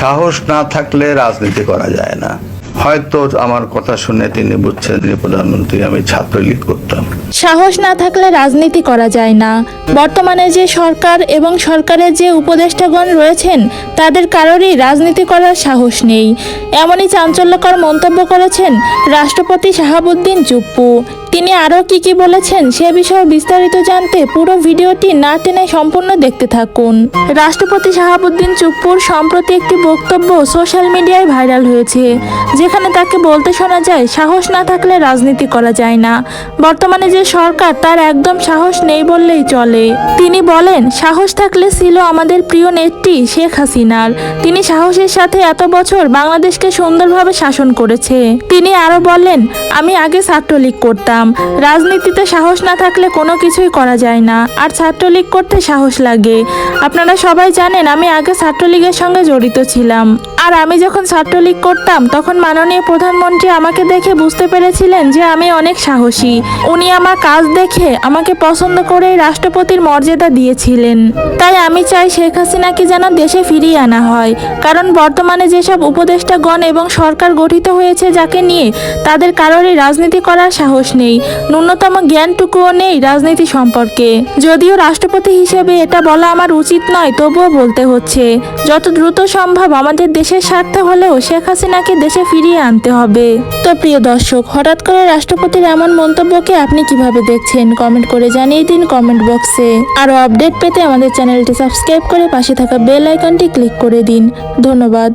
সাহস না থাকলে রাজনীতি করা যায় না। হয়তো আমার কথা শুনে তিনি বুঝছেন যে প্রধানমন্ত্রী আমি ছাত্রলীগ করতাম। সাহস না থাকলে রাজনীতি করা যায় না। বর্তমানে যে সরকার এবং সরকারের যে উপদেষ্টাগণ রয়েছেন তাদের কারোরই রাজনীতি করার সাহস নেই। এমনই চাঞ্চল্যকর মন্তব্য করেছেন রাষ্ট্রপতি শাহাবুদ্দিন চুপ্পু। তিনি আরও কি বলেছেন সে বিষয়ে বিস্তারিত জানতে পুরো ভিডিওটি না টেনে সম্পূর্ণ দেখতে থাকুন। রাষ্ট্রপতি শাহাবুদ্দিন চুপ্পুর সম্প্রতি একটি বক্তব্য সোশ্যাল মিডিয়ায় ভাইরাল হয়েছে, যেখানে তাকে বলতে শোনা যায় সাহস না থাকলে রাজনীতি করা যায় না। বর্তমানে যে সরকার তার একদম সাহস নেই বললেই চলে। তিনি বলেন সাহস থাকলে ছিল আমাদের প্রিয় নেত্রী শেখ হাসিনার। তিনি সাহসের সাথে এত বছর বাংলাদেশকে সুন্দরভাবে শাসন করেছে। তিনি আরো বলেন আমি আগে ছাত্রলীগ করতাম। রাজনীতিতে সাহস না থাকলে কোনো কিছুই করা যায় না, আর ছাত্রলীগ করতে সাহস লাগে। আপনারা সবাই জানেন আমি আগে ছাত্রলীগের সঙ্গে জড়িত ছিলাম, আর আমি যখন ছাত্রলীগ করতাম তখন মাননীয় প্রধানমন্ত্রী আমাকে দেখে বুঝতে পেরেছিলেন যে আমি অনেক সাহসী। উনি আমার কাজ দেখে আমাকে পছন্দ করে রাষ্ট্রপতির মর্যাদা দিয়েছিলেন। তাই আমি চাই শেখ হাসিনাকে যেন দেশে ফিরিয়ে আনা হয়, কারণ বর্তমানে যেসব উপদেষ্টাগণ এবং সরকার গঠিত হয়েছে যাকে নিয়ে তাদের কারোরই রাজনীতি করার সাহস নেই, ন্যূনতম জ্ঞানটুকুও নেই রাজনীতি সম্পর্কে। যদিও রাষ্ট্রপতি হিসেবে এটা বলা আমার উচিত নয়, তবুও বলতে হচ্ছে। যত দ্রুত সম্ভব আমাদের দেশের স্বার্থে হলেও শেখ হাসিনাকে দেশে ফিরিয়ে আনতে হবে। তো প্রিয় দর্শক, হঠাৎ করে রাষ্ট্রপতির এমন মন্তব্যকে আপনি কিভাবে দেখছেন কমেন্ট করে জানিয়ে দিন কমেন্ট বক্সে। আরও আপডেট পেতে আমাদের চ্যানেলটি সাবস্ক্রাইব করে পাশে থাকা বেল আইকনটি ক্লিক করে দিন। ধন্যবাদ।